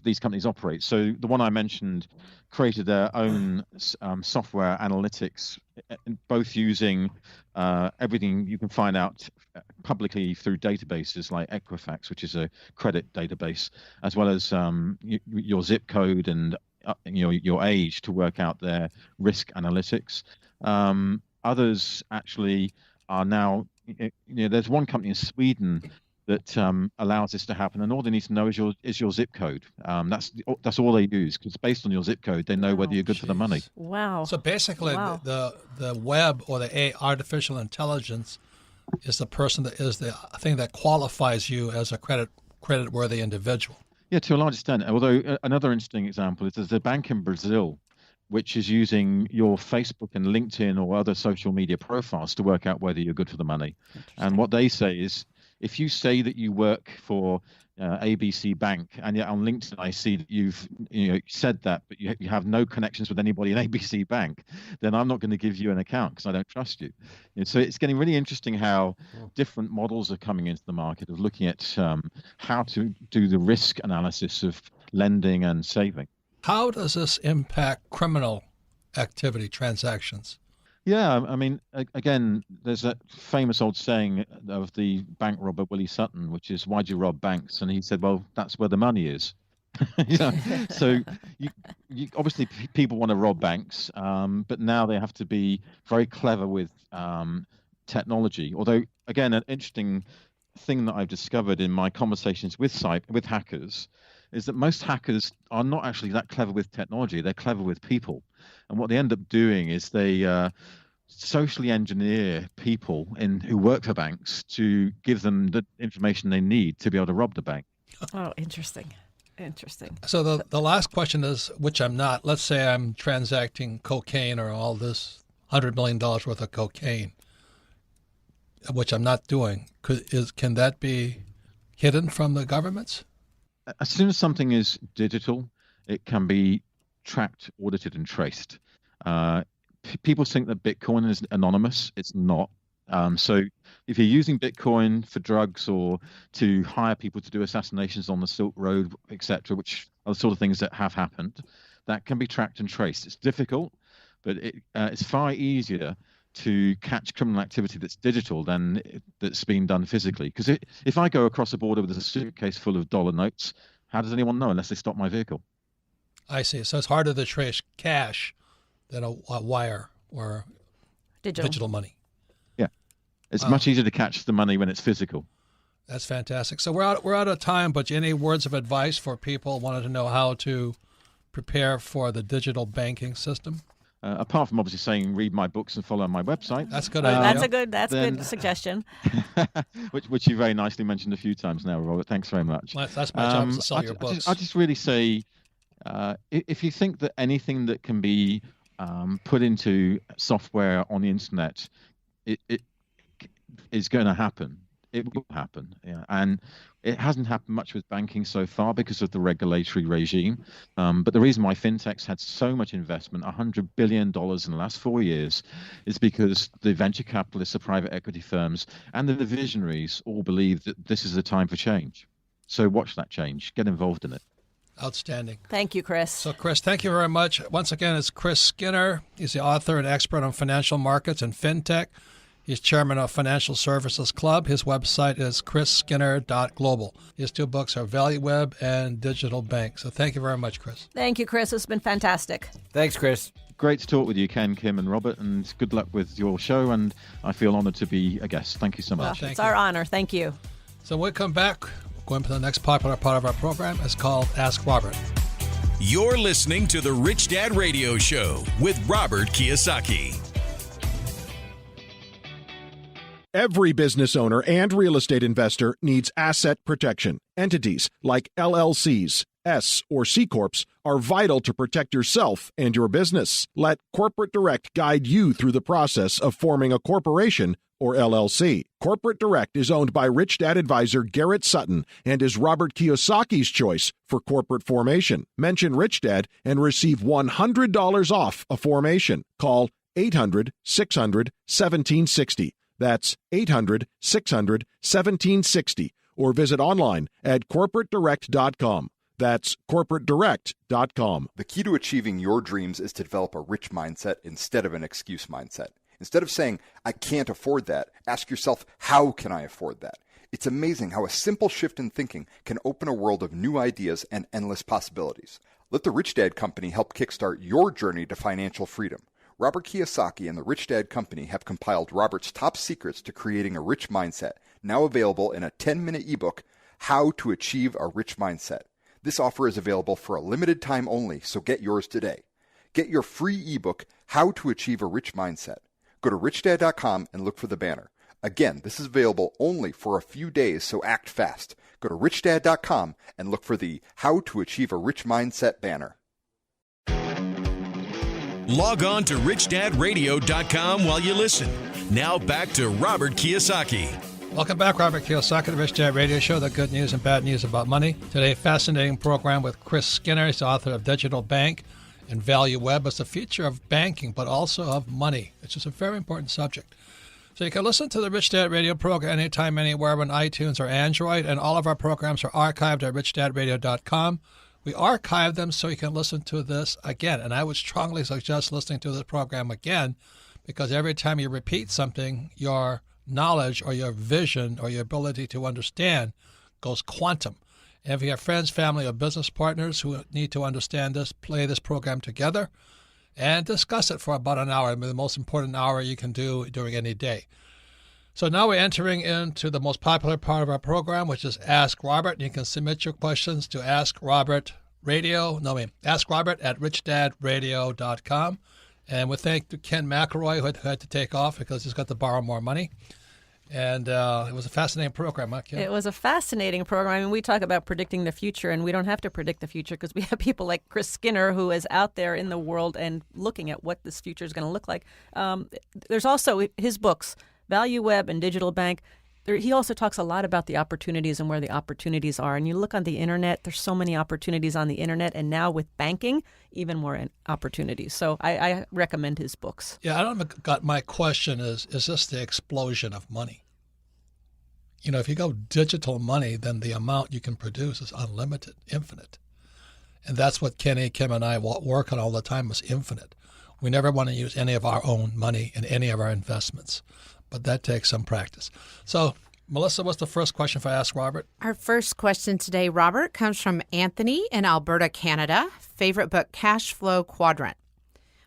these companies operate. So the one I mentioned created their own software analytics, both using everything you can find out publicly through databases like Equifax, which is a credit database, as well as your zip code and your age to work out their risk analytics. Others actually are now, there's one company in Sweden that allows this to happen, and all they need to know is your zip code. That's all they use, because based on your zip code, they know whether you're good for the money. Wow! So basically, the web or the artificial intelligence is the person that is the thing that qualifies you as a credit-worthy individual. Yeah, to a large extent. Although another interesting example is there's a bank in Brazil which is using your Facebook and LinkedIn or other social media profiles to work out whether you're good for the money. And what they say is, if you say that you work for ABC Bank, and yet on LinkedIn I see that you've said that, but you have no connections with anybody in ABC Bank, then I'm not going to give you an account because I don't trust you. So it's getting really interesting how different models are coming into the market of looking at how to do the risk analysis of lending and saving. How does this impact criminal activity, transactions? Yeah, I mean, again, there's that famous old saying of the bank robber Willie Sutton, which is, "Why'd you rob banks?" And he said, "Well, that's where the money is." So you obviously people want to rob banks, but now they have to be very clever with technology. Although, again, an interesting thing that I've discovered in my conversations with hackers is that most hackers are not actually that clever with technology. They're clever with people. And what they end up doing is they socially engineer people who work for banks to give them the information they need to be able to rob the bank. Oh, interesting. Interesting. So the last question is, which I'm not. Let's say I'm transacting cocaine or all this $100 million worth of cocaine, which I'm not doing. Can that be hidden from the governments? As soon as something is digital, it can be tracked, audited, and traced. People think that Bitcoin is anonymous. It's not. So if you're using Bitcoin for drugs or to hire people to do assassinations on the Silk Road, etc., which are the sort of things that have happened, that can be tracked and traced. It's difficult, but it's far easier to catch criminal activity that's digital than that's been done physically. Because if I go across a border with a suitcase full of dollar notes, how does anyone know unless they stop my vehicle? I see. So it's harder to trace cash than a wire or digital money. Yeah. It's much easier to catch the money when it's physical. That's fantastic. So we're out of time, but any words of advice for people wanting to know how to prepare for the digital banking system? Apart from obviously saying read my books and follow my website. That's a good idea. That's a good suggestion. which you very nicely mentioned a few times now, Robert. Thanks very much. That's my job, to sell your books. I just really say, if you think that anything that can be put into software on the internet, it is going to happen. It will happen, yeah. And it hasn't happened much with banking so far because of the regulatory regime. But the reason why fintechs had so much investment, $100 billion in the last 4 years, is because the venture capitalists, the private equity firms, and the visionaries all believe that this is the time for change. So watch that change. Get involved in it. Outstanding. Thank you, Chris. So, Chris, thank you very much. Once again, it's Chris Skinner. He's the author and expert on financial markets and fintech. He's chairman of Financial Services Club. His website is chrisskinner.global. His two books are Value Web and Digital Bank. So thank you very much, Chris. Thank you, Chris. It's been fantastic. Thanks, Chris. Great to talk with you, Ken, Kim, and Robert, and good luck with your show. And I feel honored to be a guest. Thank you so much. It's our honor. Thank you. So when we come back, going to the next popular part of our program. It's called Ask Robert. You're listening to the Rich Dad Radio Show with Robert Kiyosaki. Every business owner and real estate investor needs asset protection. Entities like LLCs, S or C Corps are vital to protect yourself and your business. Let Corporate Direct guide you through the process of forming a corporation or LLC. Corporate Direct is owned by Rich Dad advisor Garrett Sutton and is Robert Kiyosaki's choice for corporate formation. Mention Rich Dad and receive $100 off a formation. Call 800-600-1760. That's 800-600-1760. Or visit online at corporatedirect.com. That's corporatedirect.com. The key to achieving your dreams is to develop a rich mindset instead of an excuse mindset. Instead of saying, I can't afford that, ask yourself, how can I afford that? It's amazing how a simple shift in thinking can open a world of new ideas and endless possibilities. Let the Rich Dad Company help kickstart your journey to financial freedom. Robert Kiyosaki and the Rich Dad Company have compiled Robert's top secrets to creating a rich mindset, now available in a 10-minute ebook, How to Achieve a Rich Mindset. This offer is available for a limited time only, so get yours today. Get your free ebook, How to Achieve a Rich Mindset. Go to richdad.com and look for the banner. Again, this is available only for a few days, so act fast. Go to RichDad.com and look for the How to Achieve a Rich Mindset banner. Log on to RichDadRadio.com while you listen. Now back to Robert Kiyosaki. Welcome back, Robert Kiyosaki, the Rich Dad Radio Show, the good news and bad news about money. Today, a fascinating program with Chris Skinner. He's the author of Digital Bank and Value Web as the future of banking, but also of money, which is a very important subject. So you can listen to the Rich Dad Radio program anytime, anywhere on iTunes or Android, and all of our programs are archived at richdadradio.com. We archive them so you can listen to this again, and I would strongly suggest listening to this program again, because every time you repeat something, your knowledge or your vision or your ability to understand goes quantum. And if you have friends, family, or business partners who need to understand this, play this program together and discuss it for about an hour. I mean, the most important hour you can do during any day. So now we're entering into the most popular part of our program, which is Ask Robert. You can submit your questions to Ask Robert at richdadradio.com. And we thank Ken McElroy, who had to take off because he's got to borrow more money. And it was a fascinating program, huh, Ken? It was a fascinating program. I mean, we talk about predicting the future, and we don't have to predict the future because we have people like Chris Skinner, who is out there in the world and looking at what this future is going to look like. There's also his books, Value Web and Digital Bank. He also talks a lot about the opportunities and where the opportunities are. And you look on the internet, there's so many opportunities on the internet. And now with banking, even more opportunities. So I recommend his books. Yeah, I don't got my question is this the explosion of money? You know, if you go digital money, then the amount you can produce is unlimited, infinite. And that's what Kenny, Kim, and I work on all the time is infinite. We never want to use any of our own money in any of our investments. But that takes some practice. So, Melissa, what's the first question for Ask Robert? Our first question today, Robert, comes from Anthony in Alberta, Canada. Favorite book, Cashflow Quadrant.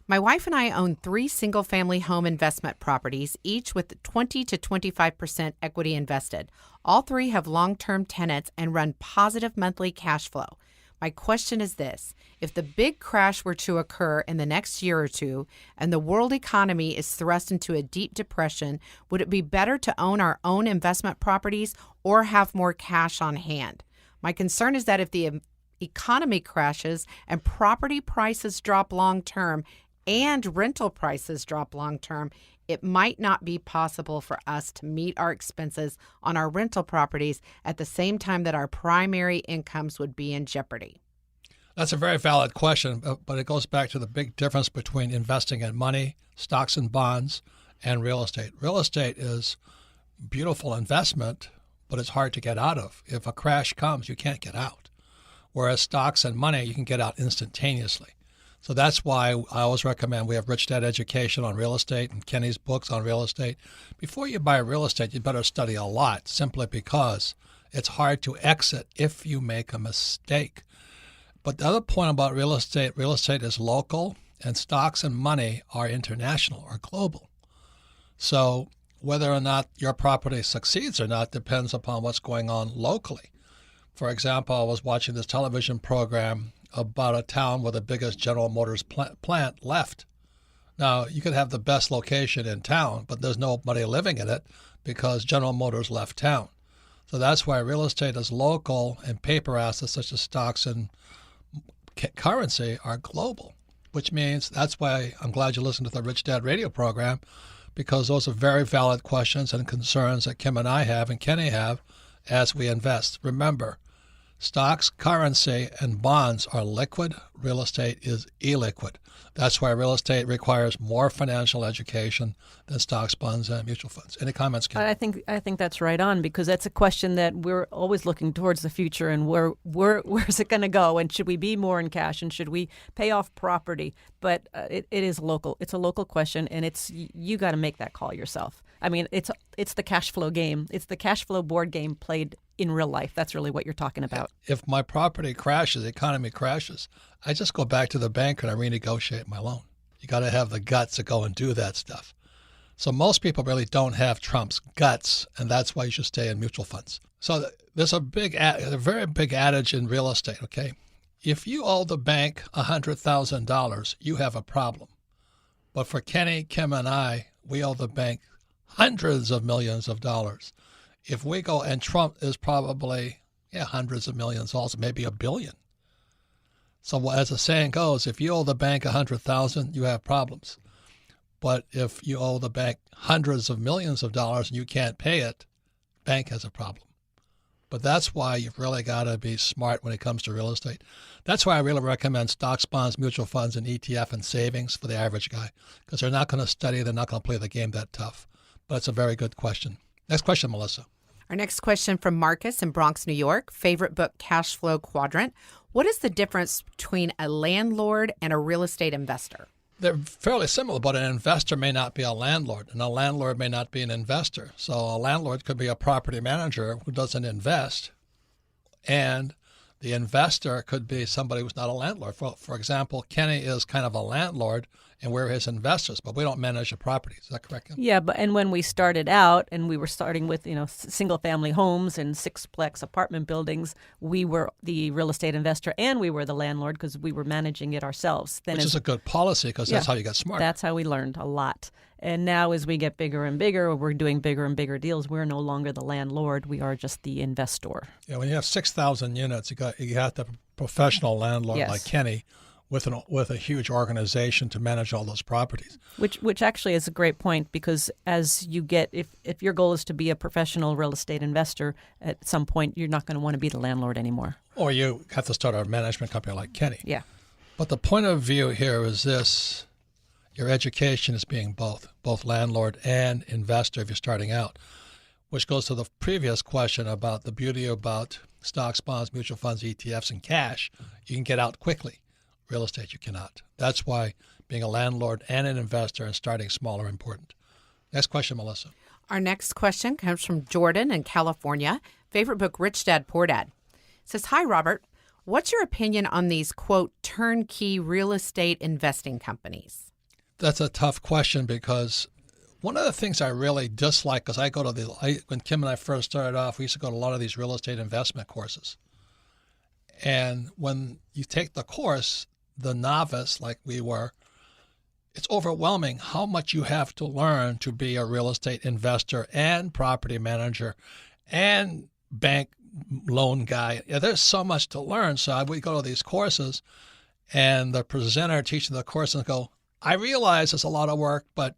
My wife and I own 3 single-family home investment properties, each with 20 to 25% equity invested. All 3 have long-term tenants and run positive monthly cash flow. My question is this: if the big crash were to occur in the next year or two and the world economy is thrust into a deep depression, would it be better to own our own investment properties or have more cash on hand? My concern is that if the economy crashes and property prices drop long term and rental prices drop long term, it might not be possible for us to meet our expenses on our rental properties at the same time that our primary incomes would be in jeopardy. That's a very valid question, but it goes back to the big difference between investing in money, stocks and bonds, and real estate. Real estate is a beautiful investment, but it's hard to get out of. If a crash comes, you can't get out. Whereas stocks and money, you can get out instantaneously. So that's why I always recommend we have Rich Dad Education on real estate and Kenny's books on real estate. Before you buy real estate, you better study a lot, simply because it's hard to exit if you make a mistake. But the other point about real estate is local, and stocks and money are international or global. So whether or not your property succeeds or not depends upon what's going on locally. For example, I was watching this television program about a town where the biggest General Motors plant left. Now, you could have the best location in town, but there's nobody living in it because General Motors left town. So that's why real estate is local and paper assets such as stocks and currency are global, which means that's why I'm glad you listened to the Rich Dad radio program, because those are very valid questions and concerns that Kim and I have and Kenny have as we invest. Remember, stocks, currency, and bonds are liquid. Real estate is illiquid. That's why real estate requires more financial education than stocks, bonds, and mutual funds. Any comments, Kim? I think that's right on, because that's a question that we're always looking towards the future and where's it going to go, and should we be more in cash, and should we pay off property? But it is local. It's a local question, and you got to make that call yourself. I mean, it's the cash flow game. It's the cash flow board game played in real life. That's really what you're talking about. If my property crashes, the economy crashes, I just go back to the bank and I renegotiate my loan. You got to have the guts to go and do that stuff. So most people really don't have Trump's guts, and that's why you should stay in mutual funds. So there's a very big adage in real estate, okay? If you owe the bank $100,000, you have a problem. But for Kenny, Kim, and I, we owe the bank hundreds of millions of dollars. If we go, and Trump is probably hundreds of millions, also maybe $1 billion. So as the saying goes, if you owe the bank 100,000, you have problems. But if you owe the bank hundreds of millions of dollars and you can't pay it, bank has a problem. But that's why you've really got to be smart when it comes to real estate. That's why I really recommend stocks, bonds, mutual funds, and ETF and savings for the average guy, because they're not going to study, they're not going to play the game that tough. But it's a very good question. Next question, Melissa. Our next question from Marcus in Bronx, New York. Favorite book, Cashflow Quadrant. What is the difference between a landlord and a real estate investor? They're fairly similar, but an investor may not be a landlord, and a landlord may not be an investor. So a landlord could be a property manager who doesn't invest, and the investor could be somebody who's not a landlord. For example, Kenny is kind of a landlord, and we're his investors, but we don't manage the property. Is that correct, Kim? Yeah, and when we started out, and we were starting with single-family homes and sixplex apartment buildings, we were the real estate investor and we were the landlord because we were managing it ourselves. Which is a good policy because that's how you got smart. That's how we learned a lot. And now as we get bigger and bigger, we're doing bigger and bigger deals. We're no longer the landlord. We are just the investor. Yeah, when you have 6,000 units, you have to have a professional landlord like Kenny with a huge organization to manage all those properties. Which actually is a great point, because as you get, if your goal is to be a professional real estate investor, at some point you're not going to want to be the landlord anymore. Or you have to start a management company like Kenny. Yeah. But the point of view here is this: your education is being both landlord and investor if you're starting out, which goes to the previous question about the beauty about stocks, bonds, mutual funds, ETFs, and cash. You can get out quickly. Real estate, you cannot. That's why being a landlord and an investor and starting small are important. Next question, Melissa. Our next question comes from Jordan in California. Favorite book, Rich Dad, Poor Dad. It says, hi, Robert. What's your opinion on these, quote, turnkey real estate investing companies? That's a tough question, because one of the things I really dislike, because when Kim and I first started off, we used to go to a lot of these real estate investment courses. And when you take the course, the novice like we were, it's overwhelming how much you have to learn to be a real estate investor and property manager and bank loan guy. Yeah, there's so much to learn. So we go to these courses, and the presenter teaching the course and go, I realize it's a lot of work, but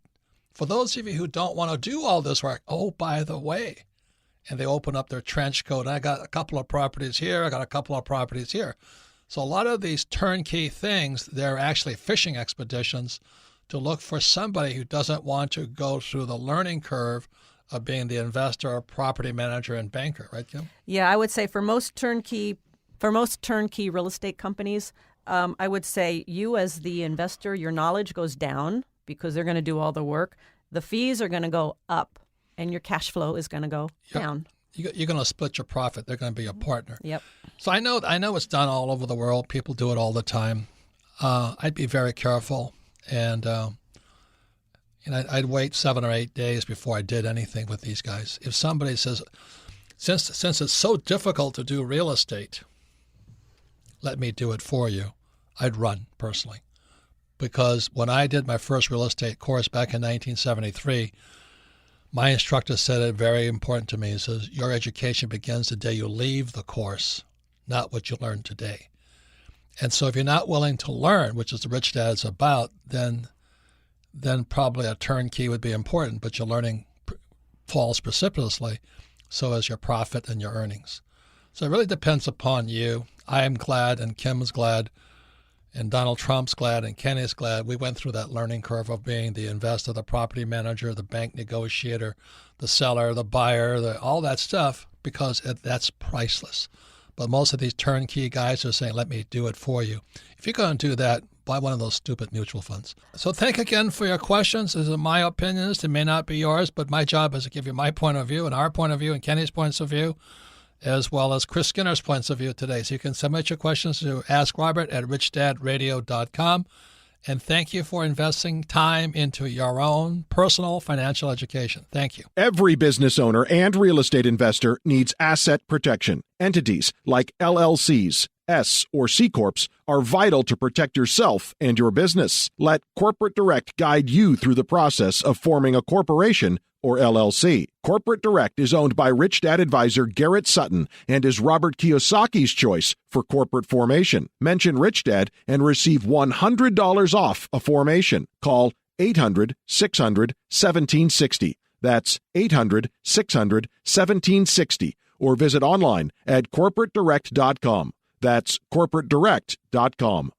for those of you who don't want to do all this work, oh, by the way, and they open up their trench coat. I got a couple of properties here. I got a couple of properties here. So a lot of these turnkey things, they're actually fishing expeditions to look for somebody who doesn't want to go through the learning curve of being the investor, property manager, and banker. Right, Kim? Yeah, I would say for most turnkey real estate companies, I would say you as the investor, your knowledge goes down because they're going to do all the work. The fees are going to go up, and your cash flow is going to go down. You're going to split your profit. They're going to be a partner. Yep. So I know it's done all over the world. People do it all the time. I'd be very careful, and I'd wait 7 or 8 days before I did anything with these guys. If somebody says, since it's so difficult to do real estate, let me do it for you, I'd run personally. Because when I did my first real estate course back in 1973, my instructor said it very important to me. He says, your education begins the day you leave the course, not what you learn today. And so if you're not willing to learn, which is the Rich Dad's about, then probably a turnkey would be important, but your learning falls precipitously, so is your profit and your earnings. So it really depends upon you. I am glad, and Kim is glad, and Donald Trump's glad, and Kenny's glad. We went through that learning curve of being the investor, the property manager, the bank negotiator, the seller, the buyer, all that stuff, because that's priceless. But most of these turnkey guys are saying, let me do it for you. If you're going to do that, buy one of those stupid mutual funds. So thank again for your questions. These are my opinions. They may not be yours, but my job is to give you my point of view and our point of view and Kenny's points of view, as well as Chris Skinner's points of view today. So you can submit your questions to AskRobert@RichDadRadio.com. And thank you for investing time into your own personal financial education. Thank you. Every business owner and real estate investor needs asset protection. Entities like LLCs, S, or C Corps are vital to protect yourself and your business. Let Corporate Direct guide you through the process of forming a corporation or LLC. Corporate Direct is owned by Rich Dad advisor Garrett Sutton and is Robert Kiyosaki's choice for corporate formation. Mention Rich Dad and receive $100 off a formation. Call 800-600-1760. That's 800-600-1760. Or visit online at corporatedirect.com. That's corporatedirect.com.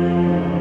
you.